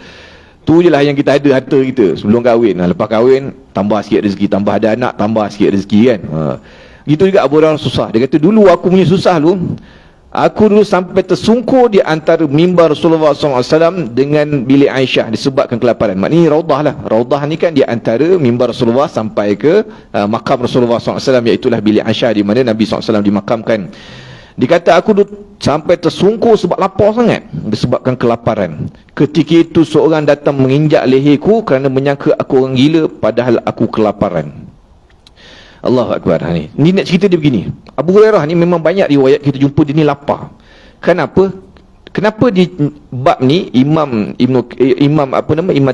Tu je lah yang kita ada harta kita sebelum kahwin. Lepas kahwin tambah sikit rezeki, tambah ada anak tambah sikit rezeki kan. Gitu juga Abu Hurairah susah. Dia kata dulu aku punya susah dulu. Aku dulu sampai tersungkur di antara mimbar Rasulullah SAW dengan bilik Aisyah disebabkan kelaparan. Maknanya Raudah lah. Raudah ni kan di antara mimbar Rasulullah sampai ke makam Rasulullah SAW, iaitulah bilik Aisyah di mana Nabi SAW dimakamkan. Dikata aku dulu sampai tersungkur sebab lapar sangat disebabkan kelaparan. Ketika itu seorang datang menginjak leherku kerana menyangka aku orang gila padahal aku kelaparan. Allahu Akbar. Ni nak cerita dia begini. Abu Hurairah ni memang banyak riwayat kita jumpa dia ni lapar. Kenapa? Kenapa di bab ni Imam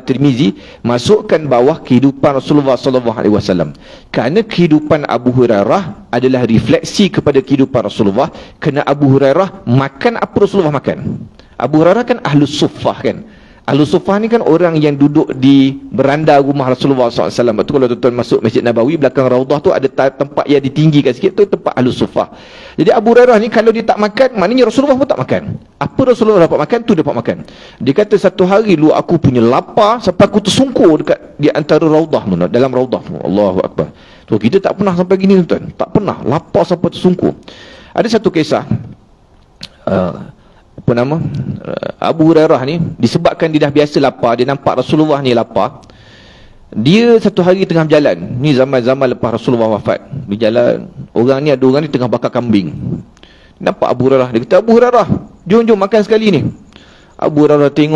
Tirmizi masukkan bawah kehidupan Rasulullah SAW? Kerana kehidupan Abu Hurairah adalah refleksi kepada kehidupan Rasulullah. Kerana Abu Hurairah makan apa Rasulullah makan. Abu Hurairah kan ahlus suffah kan. Ahlu Suffah ni kan orang yang duduk di beranda rumah Rasulullah SAW. Betul, kalau tuan-tuan masuk Masjid Nabawi, belakang Raudah tu ada tempat yang ditinggikan sikit, tu tempat Ahlu Suffah. Jadi Abu Hurairah ni kalau dia tak makan, maknanya Rasulullah pun tak makan. Apa Rasulullah dapat makan, tu dapat makan. Dia kata satu hari lu aku punya lapar sampai aku tersungkur dekat di antara Raudah tu, dalam Raudah tu. Allahu Akbar. So, kita tak pernah sampai gini tuan. Tak pernah, lapar sampai tersungkur. Ada satu kisah, apa nama, Abu Hurairah ni, disebabkan dia dah biasa lapar, dia nampak Rasulullah ni lapar. Dia satu hari tengah berjalan, ni zaman-zaman lepas Rasulullah wafat, berjalan, ada orang ni tengah bakar kambing. Nampak Abu Hurairah, dia kata, Abu Hurairah, jom makan sekali ni. Abu Hurairah dia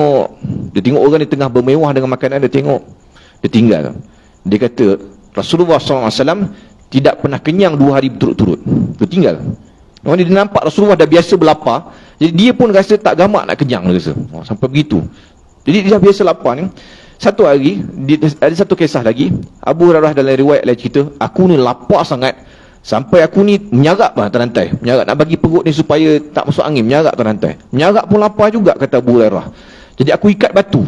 tengok orang ni tengah bermewah dengan makanan, dia tengok, dia tinggal. Dia kata Rasulullah SAW tidak pernah kenyang 2 hari berturut-turut. Dia tinggal. Orang ni dia nampak Rasulullah dah biasa berlapar, jadi dia pun rasa tak gamak nak kenyang, dia rasa. Sampai begitu. Jadi dia dah biasa lapar ni. Satu hari, ada satu kisah lagi, Abu Hurairah dalam riwayat lain cerita, aku ni lapar sangat, sampai aku ni menyarap lah terantai. Menyarap nak bagi perut ni supaya tak masuk angin, menyarap terantai. Menyarap pun lapar juga, kata Abu Hurairah. Jadi aku ikat batu.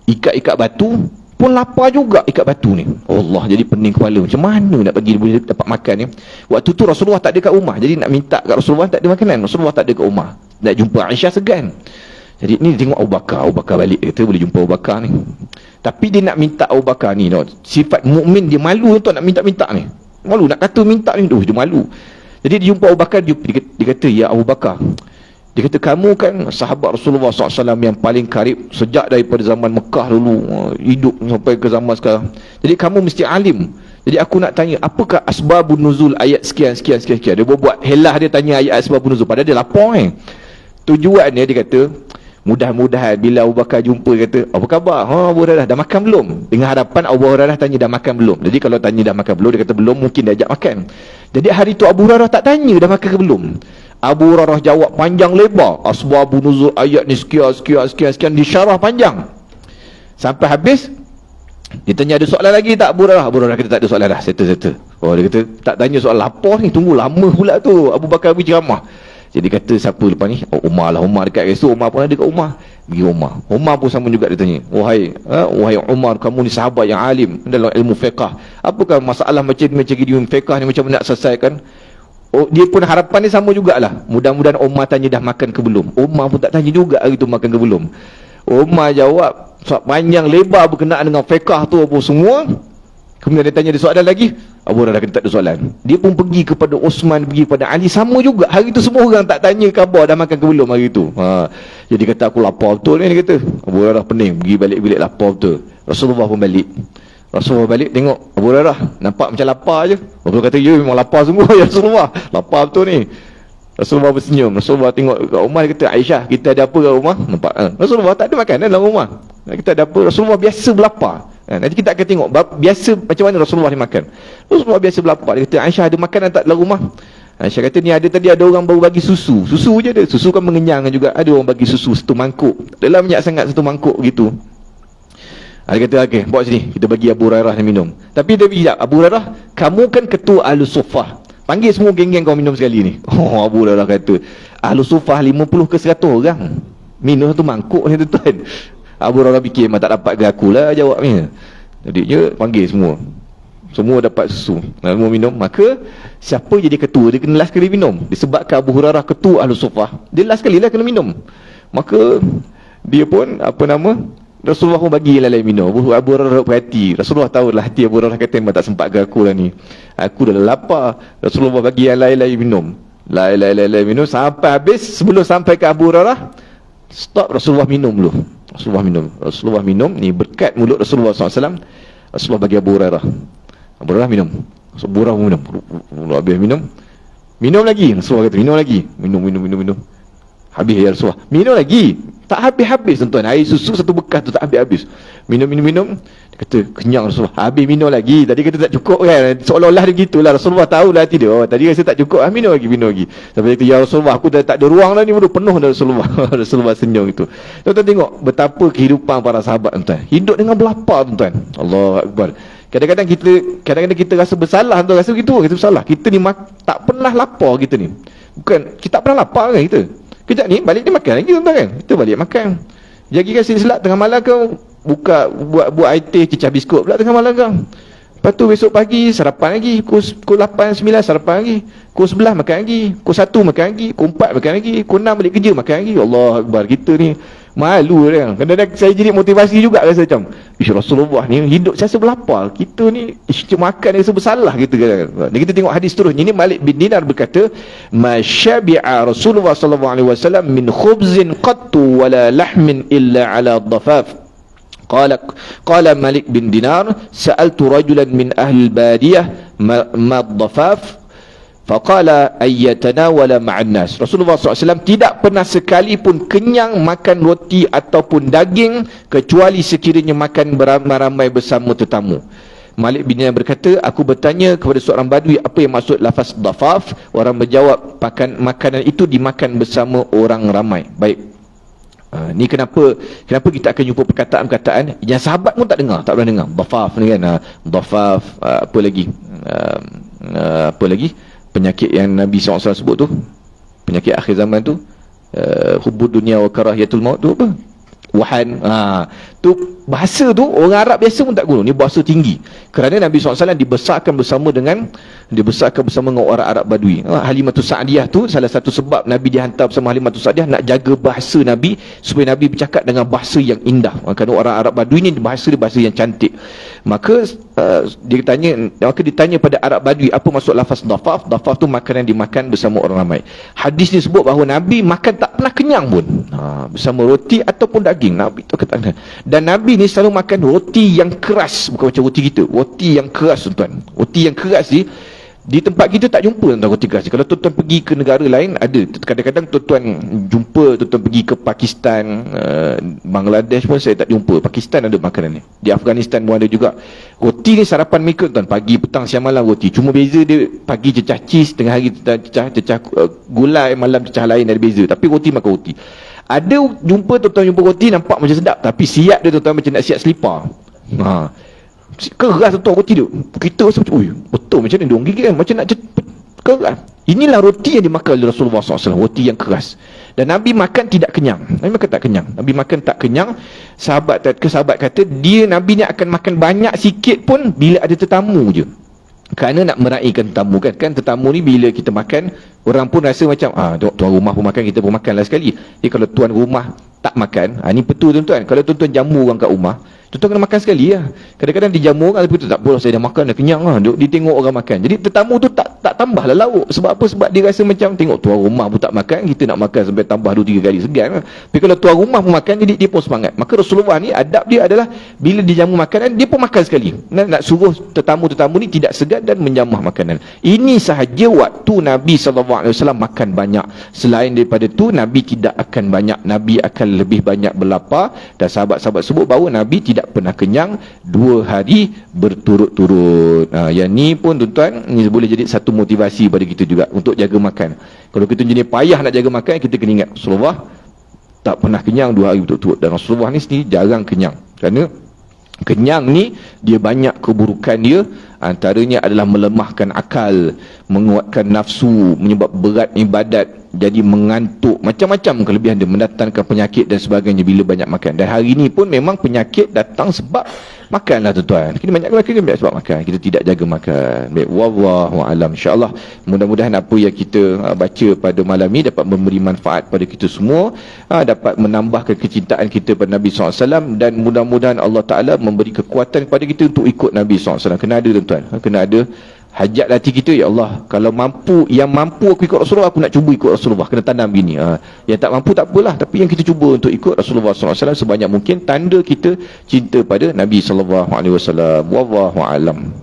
Ikat batu, pun lapar juga ikat batu ni. Allah, jadi pening kepala. Macam mana nak bagi boleh dapat makan ni? Waktu tu Rasulullah tak ada kat rumah. Jadi nak minta kat Rasulullah, tak ada makanan. Rasulullah tak ada kat rumah. Nak jumpa Aisyah segan. Jadi ni tengok Abu Bakar balik, kata boleh jumpa Abu Bakar ni. Tapi dia nak minta Abu Bakar ni, sifat mukmin dia malu tu nak minta-minta ni. Malu nak kata minta ni, dia malu. Jadi dia jumpa Abu Bakar, dia kata, ya Abu Bakar, dia kata, kamu kan sahabat Rasulullah SAW yang paling karib sejak daripada zaman Mekah dulu, hidup sampai ke zaman sekarang. Jadi kamu mesti alim. Jadi aku nak tanya, apakah asbabun nuzul ayat sekian. Dia buat helah, dia tanya ayat asbabun nuzul, padahal dia lapar Tujuannya dia kata, mudah-mudahan bila Abu Bakar jumpa, dia kata, apa khabar? Abu Hurairah dah makan belum? Dengan harapan Abu Hurairah tanya dah makan belum. Jadi kalau tanya dah makan belum, dia kata belum, mungkin dia ajak makan. Jadi hari tu Abu Hurairah tak tanya dah makan ke belum. Abu Hurairah jawab panjang lebar, asbabun nuzul ayat ni sekian, disyarah panjang sampai habis. Dia tanya, ada soalan lagi tak Abu Hurairah? Abu Hurairah kata tak ada soalan dah, settle. Dia kata tak tanya soal lapar ni, tunggu lama pula tu Abu Bakar berceramah. Jadi kata siapa lepas ni? Umar lah. Umar dekat esok, Umar pun ada dekat rumah. Pergi Umar pun sama juga, dia tanya, wahai Umar, kamu ni sahabat yang alim dalam ilmu fiqah, apakah masalah macam gini fiqah ni, macam mana nak selesaikan? Dia pun harapan dia sama jugalah, mudah-mudahan Umar tanya dah makan ke belum. Umar pun tak tanya juga hari tu makan ke belum. Umar jawab panjang lebar berkenaan dengan fiqah tu apa semua. Kemudian dia tanya, ada soalan lagi? Abu Hurairah kata tak ada soalan. Dia pun pergi kepada Osman, pergi kepada Ali, sama juga. Hari tu semua orang tak tanya khabar dah makan ke belum hari tu. Jadi kata aku lapar betul ni, dia kata. Abu Hurairah pening, pergi balik bilik lapar betul. Rasulullah pun balik. Rasulullah balik tengok Abu Hurairah nampak macam lapar je. Rasulullah kata, ya memang lapar sungguh ya Rasulullah, lapar betul ni. Rasulullah bersenyum. Rasulullah tengok kat rumah, dia kata, Aisyah, kita ada apa kat rumah? Nampak Rasulullah tak ada makanan dalam rumah. Kita ada apa? Rasulullah biasa berlapar. Nanti kita akan tengok biasa macam mana Rasulullah ni makan. Rasulullah biasa berlapar. Dia kata, Aisyah, ada makanan tak dalam rumah? Aisyah kata, ni tadi ada orang baru bagi susu. Susu je ada. Susu kan mengenyangkan juga. Ada orang bagi susu satu mangkuk. Dalam banyak sangat satu mangkuk gitu. Dia kata, okey, bawa sini, kita bagi Abu Hurairah minum. Tapi dia bilang, Abu Hurairah, kamu kan ketua Ahlu Suffah, panggil semua geng-geng kau minum sekali ni. Abu Hurairah kata, Ahlu Suffah 50 ke 100 orang minum satu mangkuk ni tuan. Abu Hurairah fikir, memang tak dapat ke aku lah jawabnya. Jadi dia panggil semua dapat susu, semua minum. Maka siapa jadi ketua, dia kena last kali minum. Disebabkan Abu Hurairah ketua Ahlu Suffah, dia last kali lah kena minum. Maka dia pun Rasulullah pun bagi yang lain minum. Abu Hurairah perhati. Rasulullah tahu lah hati Abu Hurairah, kata memang tak sempat ke aku lah ni, aku dah lapar. Rasulullah bagi yang lain-lain minum, lain minum sampai habis. Sebelum sampai ke Abu Hurairah, stop, Rasulullah minum dulu. Rasulullah minum ni berkat mulut Rasulullah SAW. Rasulullah bagi Abu Hurairah. Abu Hurairah minum. Abu Hurairah minum. Habis minum lagi. Rasulullah kata, minum lagi. Minum. Habis ya Rasulullah. Minum lagi. Tak habis-habis tuan-tuan. Air susu satu bekas tu tak habis-habis. Minum. Dia kata, kenyang Rasulullah. Habis minum lagi. Tadi kata tak cukup kan. Seolah-olah dia gitulah. Rasulullah tahulah hati dia. Tadi rasa tak cukup. Minum lagi. Sampai dia kata, ya Rasulullah, aku dah tak ada ruang lah ni. Baru penuh dah Rasulullah. Rasulullah senyum itu. Tuan-tuan tengok betapa kehidupan para sahabat tuan-tuan. Hidup dengan berlapar tuan-tuan. Allah Akbar. Kadang-kadang kita rasa bersalah tuan. Rasa begitu kita bersalah. Kita ni tak pernah lapar kita ni. Bukan, kita tak pernah lapar kan kita. Kejap ni balik dia makan lagi tuan-tuan kan. Kita balik makan. Jagi kasi selak tengah malam kau buat IT cecah biskut pula tengah malam kau. Lepas tu besok pagi sarapan lagi, pukul 8 9 sarapan lagi, pukul 11 makan lagi, pukul 1 makan lagi, pukul 4 makan lagi, pukul 6 balik kerja makan lagi. Allah Akbar, kita ni malu kan. Kadang-kadang saya jadi motivasi juga rasa macam Rasulullah ni hidup saya berlapar, kita ni makan rasa bersalah gitu kan. Dan kita tengok hadis terus. Ini Malik bin Dinar berkata, "Masyabi'a Rasulullah sallallahu alaihi wasallam min khubzin qattu wala lahmin illa ala dhafaf." Qala Malik bin Dinar, sa'altu rajulan min ahli al-badiyah ma dhafaf faqala ayyatanawala ma'an nas. Rasulullah SAW tidak pernah sekalipun kenyang makan roti ataupun daging kecuali sekiranya makan beramai-ramai bersama tetamu. Malik bin Dinar berkata, aku bertanya kepada seorang badui apa yang maksud lafaz dhafaf. Orang menjawab, makanan itu dimakan bersama orang ramai. Baik. Ni kenapa kita akan jumpa perkataan-perkataan yang sahabat pun tak pernah dengar. Dhafaf ni kan, dhafaf, apa lagi penyakit yang Nabi SAW sebut tu, penyakit akhir zaman tu, hubbud dunia wa karahiyatul maut tu apa? Wahan. Tu bahasa tu orang Arab biasa pun tak guna. Ni bahasa tinggi. Kerana Nabi SAW dibesarkan bersama dengan orang Arab Badui. Halimatus Sa'diyah tu salah satu sebab Nabi dihantar bersama Halimatus Sa'diyah, nak jaga bahasa Nabi supaya Nabi bercakap dengan bahasa yang indah. Kerana orang Arab Badui ni bahasa yang cantik. Maka ditanya pada Arab Badui apa maksud lafaz dhafaf. Dhafaf tu makanan dimakan bersama orang ramai. Hadis ni sebut bahawa Nabi makan tak pernah kenyang pun, bersama roti ataupun daging. Nabi tu kata, dan Nabi ni selalu makan roti yang keras, bukan macam roti kita. Roti yang keras, tuan-tuan. Roti yang keras ni di tempat kita tak jumpa tuan roti keras. Kalau tuan-tuan pergi ke negara lain ada. Kadang-kadang tuan-tuan jumpa, tuan-tuan pergi ke Pakistan, Bangladesh pun saya tak jumpa. Pakistan ada makanan ni. Di Afghanistan pun ada juga. Roti ni sarapan mereka tuan, pagi, petang, siang, malam roti. Cuma beza dia pagi cecah cheese, tengah hari cecah gulai, malam cecah lain, ada beza. Tapi roti makan roti. Ada tuan-tuan jumpa roti nampak macam sedap, tapi siap dia tuan-tuan macam nak siap selipar. Keras tu roti dia. Kita rasa macam, betul macam ni dia orang gigit kan, macam nak keras. Inilah roti yang dimakan oleh Rasulullah SAW, roti yang keras. Dan Nabi makan tidak kenyang. Nabi makan tak kenyang. Nabi makan tak kenyang. Sahabat kata, Nabi ni akan makan banyak sikit pun bila ada tetamu je. Kerana nak meraihkan tetamu kan. Kan tetamu ni bila kita makan, orang pun rasa macam, tuan rumah pun makan, kita pun makanlah sekali. Jadi kalau tuan rumah tak makan, ni betul tuan-tuan. Kalau tuan-tuan jamu orang kat rumah, tuan-tuan kena makan sekali lah. Kadang-kadang dijamu orang, tapi tak boleh, saya dah makan, dah kenyang lah. Dia tengok orang makan. Jadi tetamu tu tak tambah lah lauk. Sebab apa? Sebab dia rasa macam, tengok tuan rumah pun tak makan, kita nak makan sampai tambah 2-3 kali, segan lah. Tapi kalau tuan rumah pun makan, jadi dia pun semangat. Maka Rasulullah ni, adab dia adalah bila dijamu makanan, dia pun makan sekali. Nak suruh tetamu-tetamu ni tidak segan dan menjamah makanan. Ini sahaja waktu Nabi SAW makan banyak. Selain daripada tu, Nabi tidak akan banyak. Nabi akan lebih banyak berlapar. Dan sahabat-sahabat sebut bahawa Nabi tidak pernah kenyang 2 hari berturut-turut. Yang ni pun tuan-tuan, ni boleh jadi satu motivasi pada kita juga untuk jaga makan. Kalau kita jenis payah nak jaga makan, kita kena ingat Rasulullah tak pernah kenyang 2 hari berturut-turut. Dan Rasulullah ni sendiri jarang kenyang. Kerana kenyang ni dia banyak keburukan dia. Antaranya adalah melemahkan akal, menguatkan nafsu, menyebab berat ibadat, jadi mengantuk, macam-macam kelebihan dia, mendatangkan penyakit dan sebagainya bila banyak makan. Dan hari ni pun memang penyakit datang sebab makanlah tuan-tuan. Kita banyak makan sebab makan, kita tidak jaga makan. Baik, wallahu a'lam. InsyaAllah mudah-mudahan apa yang kita baca pada malam ni dapat memberi manfaat pada kita semua, dapat menambahkan kecintaan kita pada Nabi SAW, dan mudah-mudahan Allah Ta'ala memberi kekuatan kepada kita untuk ikut Nabi SAW. Kena ada tuan-tuan, kena ada hajat hati kita, ya Allah, kalau yang mampu aku ikut Rasulullah, aku nak cuba ikut Rasulullah, kena tanam gini. Yang tak mampu tak apalah, tapi yang kita cuba untuk ikut Rasulullah SAW sebanyak mungkin, tanda kita cinta pada Nabi SAW. Wallahu a'lam.